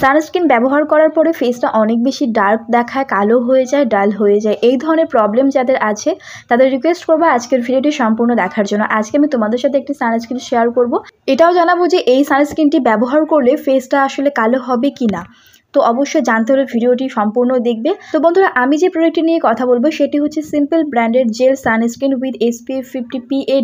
Sunscreen ব্যবহার করার পরে ফেসটা অনেক বেশি ডার্ক দেখায়, কালো হয়ে যায়, ডাল হয়ে যায়, এই ধরনের প্রবলেম যাদের আছে তাদের রিকোয়েস্ট করবো আজকের ভিডিওটি সম্পূর্ণ দেখার জন্য। আজকে আমি তোমাদের সাথে একটি সানস্ক্রিন শেয়ার করব, এটাও জানাবো যে এই সানস্ক্রিনটি ব্যবহার করলে ফেসটা আসলে কালো হবে কি না। তো অবশ্যই জানতে হলে ভিডিওটি সম্পূর্ণ দেখবে। তো বন্ধুরা, আমি যে প্রোডাক্টটি নিয়ে কথা বলবো সেটি হচ্ছে সিম্পল ব্র্যান্ডের gel sunscreen with SPF 50 PA+++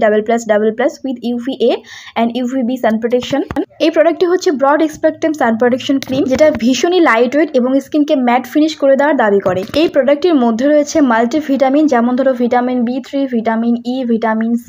with UVA and UVB sun protection. এই প্রোডাক্টটি হচ্ছে broad spectrum sun protection cream, যেটা ভীষণই লাইট ওয়েট এবং স্কিনকে ম্যাট ফিনিশ করে দেওয়ার দাবি করে। এই প্রোডাক্টটির মধ্যে রয়েছে মাল্টিভিটামিন, যেমন ধরো vitamin B3, vitamin E, vitamin C,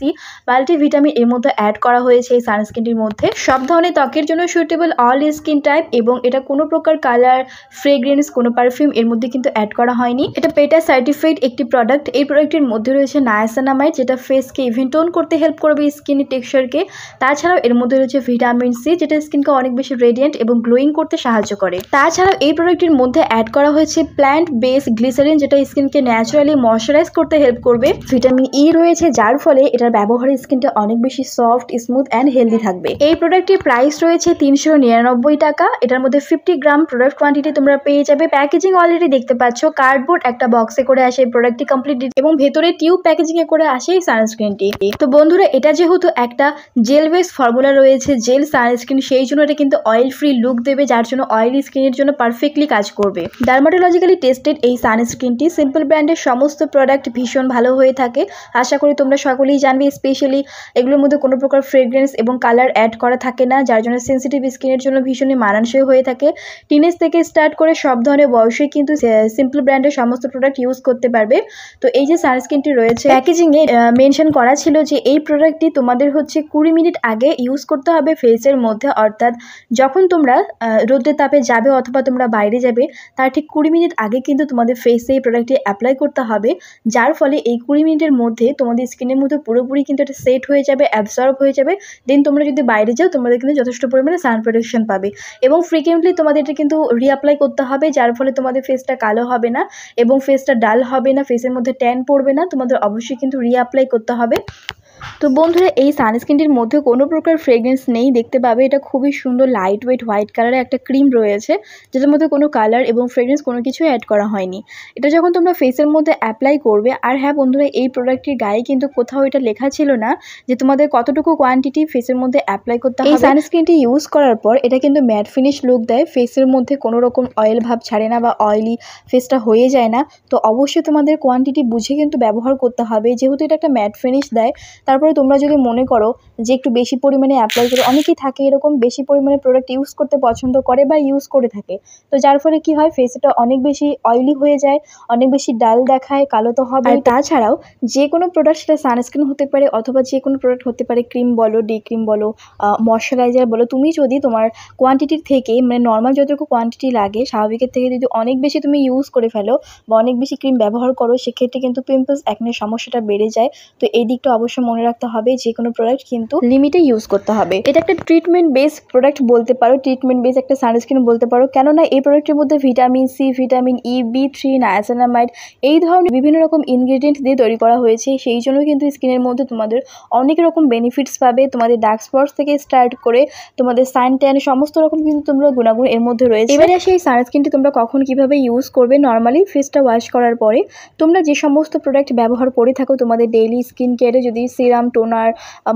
multivitamin এর মধ্যে অ্যাড করা হয়েছে এই সানস্ক্রিনটির মধ্যে। সব ধরনের ত্বকের জন্য সুইটেবল অল স্কিন টাইপ, এবং এটা কোনো প্রকার কালার, ফ্রেগ্রেন্স, কোনো পারফিউম এর মধ্যে কিন্তু অ্যাড করা হয়নি। এটা পেটা সার্টিফাইড একটি প্রোডাক্ট। এই প্রোডাক্টের মধ্যে রয়েছে নায়াসিনামাইড, যেটা ফেসকে ইভেন টোন করতে হেল্প করবে স্কিনের টেক্সচারকে। তাছাড়াও এর মধ্যে রয়েছে ভিটামিন C, যেটা স্কিনকে অনেক বেশি রেডিয়েন্ট এবং গ্লোয়িং করতে সাহায্য করে। তাছাড়াও এই প্রোডাক্টের মধ্যে অ্যাড করা হয়েছে প্ল্যান্ট বেস গ্লিসারিন, যেটা স্কিনকে ন্যাচারালি ময়শ্চারাইজ করতে হেল্প করবে। ভিটামিন E রয়েছে, যার ফলে এটার ব্যবহারে স্কিনটা অনেক বেশি সফট, স্মুথ অ্যান্ড হেলদি থাকবে। এই প্রোডাক্টটির প্রাইস রয়েছে 399 টাকা। এটার মধ্যে 50 গ্রাম প্রোডাক্ট কোয়ান্টিটি তোমরা পেয়ে যাবে। প্যাকেজিং অলরেডি দেখতে পাচ্ছ, কার্ডবোর্ড একটা বক্সে করে আসে এই প্রোডাক্টটি কমপ্লিট, এবং ভেতরে টিউব প্যাকেজিং এ করে আসে এই সানস্ক্রিনটি। তো বন্ধুরা, এটা যেহেতু একটা জেল বেস ফর্মুলা রয়েছে, জেল সানস্ক্রিন, সেই জন্য এটা কিন্তু অয়েল ফ্রি লুক দেবে, যার জন্য অয়েলি স্কিনের জন্য পারফেক্টলি কাজ করবে। ডার্মাটোলজিক্যালি টেস্টেড এই সানস্ক্রিনটি। সিম্পল ব্র্যান্ডের সমস্ত প্রোডাক্ট ভীষণ ভালো হয়ে থাকে, আশা করি তোমরা সকলেই জানবে। স্পেশালি এগুলোর মধ্যে কোনো প্রকার ফ্রেগ্রেন্স এবং কালার অ্যাড করা থাকে না, যার জন্য সেন্সিটিভ স্কিনের জন্য ভীষণই মানানসই হয়ে থাকে। টিনেজ থেকে স্টার্ট করে সব ধরনের বয়সে কিন্তু সিম্পল ব্র্যান্ডের সমস্ত প্রোডাক্ট ইউজ করতে পারবে। তো এই যে সানস্ক্রিনটি রয়েছে, প্যাকেজিংয়ে মেনশন করা ছিল যে এই প্রোডাক্টটি তোমাদের হচ্ছে 20 মিনিট আগে ইউজ করতে হবে ফেসের মধ্যে, অর্থাৎ যখন তোমরা রোদের তাপে যাবে অথবা তোমরা বাইরে যাবে তার ঠিক 20 মিনিট আগে কিন্তু তোমাদের ফেসে এই প্রোডাক্টটি অ্যাপ্লাই করতে হবে, যার ফলে এই 20 মিনিটের মধ্যে তোমাদের স্কিনের মধ্যে পুরোপুরি কিন্তু এটা সেট হয়ে যাবে, অ্যাবসর্ব হয়ে যাবে। দেন তোমরা যদি বাইরে যাও তোমাদের কিন্তু যথেষ্ট পরিমাণে সান প্রোটেকশন পাবে, এবং ফ্রিকুয়েন্টলি তোমাদের এটা কিন্তু রিঅ্যাপ্লাই করতে হবে, যার ফলে তোমাদের ফেসটা কালো হবে না এবং ফেসটা ডাল হবে না, ফেসের মধ্যে ট্যান পড়বে না। তোমাদের অবশ্যই কিন্তু রিঅ্যাপ্লাই করতে হবে। তো বন্ধুরা, এই সানস্ক্রিনটির মধ্যে কোনো প্রকার ফ্রেগ্রেন্স নেই, দেখতে পাবে। এটা খুবই সুন্দর লাইট ওয়েট হোয়াইট কালারের একটা ক্রিম রয়েছে, যেটার মধ্যে কোনো কালার এবং ফ্রেগ্রেন্স কোনো কিছু অ্যাড করা হয়নি। এটা যখন তোমরা ফেসের মধ্যে অ্যাপ্লাই করবে, আর হ্যাঁ বন্ধুরা, এই প্রোডাক্টটির গায়ে কিন্তু কোথাও এটা লেখা ছিল না যে তোমাদের কতটুকু কোয়ান্টিটি ফেসের মধ্যে অ্যাপ্লাই করতে হবে। এই সানস্ক্রিনটি ইউজ করার পর এটা কিন্তু ম্যাট ফিনিশ লুক দেয়, ফেসের মধ্যে কোনো রকম অয়েল ভাব ছাড়ে না বা অয়েলি ফেসটা হয়ে যায় না। তো অবশ্যই তোমাদের কোয়ান্টিটি বুঝে কিন্তু ব্যবহার করতে হবে, যেহেতু এটা একটা ম্যাট ফিনিশ দেয়। তারপরে তোমরা যদি মনে করো যে একটু বেশি পরিমাণে অ্যাপ্লাই করো, অনেকেই থাকে এরকম বেশি পরিমাণে প্রোডাক্ট ইউজ করতে পছন্দ করে বা ইউজ করে থাকে, তো যার ফলে কি হয়, ফেসটা অনেক বেশি অয়েলি হয়ে যায়, অনেক বেশি ডাল দেখায়, কালো তো হবে। আর তাছাড়াও যে কোনো প্রোডাক্ট, সেটা সানস্ক্রিন হতে পারে অথবা যে কোনো প্রোডাক্ট হতে পারে, ক্রিম বলো, ডে ক্রিম বলো, ময়শ্চারাইজার বলো, তুমি যদি তোমার কোয়ান্টিটির থেকে, মানে নর্মাল যতটুকু কোয়ান্টিটি লাগে স্বাভাবিকের থেকে যদি অনেক বেশি তুমি ইউজ করে ফেলো বা অনেক বেশি ক্রিম ব্যবহার করো, সেক্ষেত্রে কিন্তু পিম্পলস, একনের সমস্যাটা বেড়ে যায়। তো এই দিকটা অবশ্যই মনে রাখতে হবে, যে কোনো প্রোডাক্ট কিন্তু লিমিটে ইউজ করতে হবে। এটা একটা ট্রিটমেন্ট বেস প্রোডাক্ট বলতে পারো, ট্রিটমেন্ট বেস একটা সানস্ক্রিন বলতে পারো, কেননা এই প্রোডাক্টের মধ্যে vitamin C, vitamin E, B3, niacinamide, এই ধরনের বিভিন্ন রকম ইনগ্রেডিয়েন্ট দিয়ে তৈরি করা হয়েছে। সেই জন্য কিন্তু স্কিনের মধ্যে তোমাদের অনেক রকম বেনিফিটস পাবে। তোমাদের ডার্ক স্পটস থেকে স্টার্ট করে তোমাদের সান ট্যান, সমস্ত রকম কিন্তু তোমরা গুণাগুণ এর মধ্যে রয়েছে। এবারে সেই সানস্ক্রিনটি তোমরা কখন কিভাবে ইউজ করবে। নর্মালি ফেসটা ওয়াশ করার পরে তোমরা যে সমস্ত প্রোডাক্ট ব্যবহার করে থাকো তোমাদের ডেইলি স্কিন কেয়ারে, যদি সিরাম, টোনার,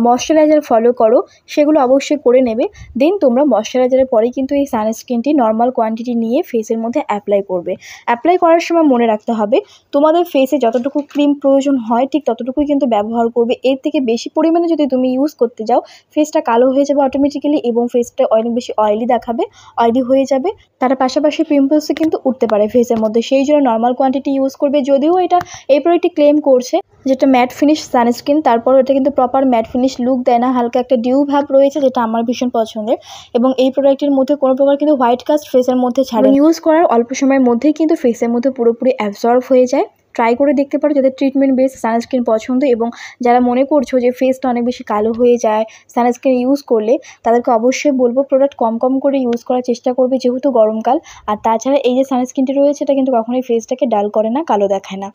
ময়শ্চারাইজার ফলো করো, সেগুলো অবশ্যই করে নেবে। দেন তোমরা ময়শ্চারাইজারের পরে কিন্তু এই সানস্ক্রিনটি নর্মাল কোয়ান্টিটি নিয়ে ফেসের মধ্যে অ্যাপ্লাই করবে। অ্যাপ্লাই করার সময় মনে রাখতে হবে তোমাদের ফেসে যতটুকু ক্রিম প্রয়োজন হয় ঠিক ততটুকুই কিন্তু ব্যবহার করবে। এর থেকে বেশি পরিমাণে যদি তুমি ইউজ করতে যাও, ফেসটা কালো হয়ে যাবে অটোমেটিক্যালি, এবং ফেসটা অনেক বেশি অয়েলি দেখাবে, অয়েলি হয়ে যাবে। তার পাশাপাশি পিম্পলসও কিন্তু উঠতে পারে ফেসের মধ্যে, সেই জন্য নর্মাল কোয়ান্টিটি ইউজ করবে। যদিও এটা এই প্রোডাক্টটি ক্লেম করছে যেটা ম্যাট ফিনিশ সানস্ক্রিন, তারপর এটা কিন্তু প্রপার ম্যাট ফিনিশ লুক দেয় না, হালকা একটা ডিউ ভাব রয়েছে, যেটা আমার ভীষণ পছন্দের। এবং এই প্রোডাক্টের মধ্যে কোনো প্রকার কিন্তু হোয়াইট কাস্ট ফেসের মধ্যে ছাড়ে, ইউজ করার অল্প সময়ের মধ্যেই কিন্তু ফেসের মধ্যে পুরোপুরি অ্যাবজর্ব হয়ে যায়। ট্রাই করে দেখতে পারো যাদের ট্রিটমেন্ট বেস সানস্ক্রিন পছন্দ এবং যারা মনে করছো যে ফেসটা অনেক বেশি কালো হয়ে যায় সানস্ক্রিন ইউজ করলে, তাদেরকে অবশ্যই বলবো প্রোডাক্ট কম কম করে ইউজ করার চেষ্টা করবে যেহেতু গরমকাল। আর তাছাড়া এই যে সানস্ক্রিনটি রয়েছে এটা কিন্তু কখনোই ফেসটাকে ডাল করে না, কালো দেখায় না।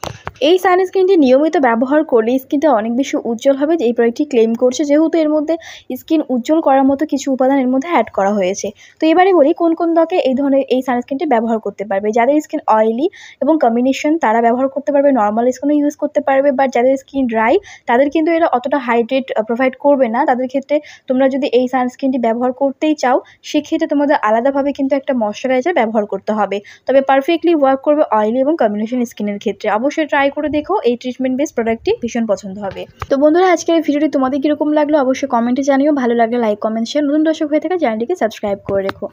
এই সানস্ক্রিনটি নিয়মিত ব্যবহার করলে স্কিনটা অনেক বেশি উজ্জ্বল হবে, এই প্রোডাক্টটি ক্লেম করছে, যেহেতু এর মধ্যে স্কিন উজ্জ্বল করার মতো কিছু উপাদান এর মধ্যে অ্যাড করা হয়েছে। তো এবারে বলি কোন কোন ত্বকে এই ধরনের এই সানস্ক্রিনটি ব্যবহার করতে পারবে। যাদের স্কিন অয়েলি এবং কম্বিনেশন তারা ব্যবহার করতে পারবে, নর্মাল স্কিনও ইউজ করতে পারবে। বাট যাদের স্কিন ড্রাই তাদের কিন্তু এরা অতটা হাইড্রেট প্রোভাইড করবে না। তাদের ক্ষেত্রে তোমরা যদি এই সানস্ক্রিনটি ব্যবহার করতেই চাও সেক্ষেত্রে তোমাদের আলাদাভাবে কিন্তু একটা ময়শ্চারাইজার ব্যবহার করতে হবে, তবে পারফেক্টলি ওয়ার্ক করবে অয়েলি এবং কম্বিনেশন স্কিনের ক্ষেত্রে। অবশ্যই ট্রাই করে দেখো, এই ট্রিটমেন্ট বেস প্রোডাক্টটি ভীষণ পছন্দ হবে। তো বন্ধুরা আজকের এই ভিডিওটি তোমাদের কীরকম লাগলো অবশ্যই কমেন্টে জানিও, ভালো লাগলে লাইক কমেন্ট শেয়ার, নতুন দর্শক হয়ে থাকা চ্যানেলটিকে সাবস্ক্রাইব করে রেখো।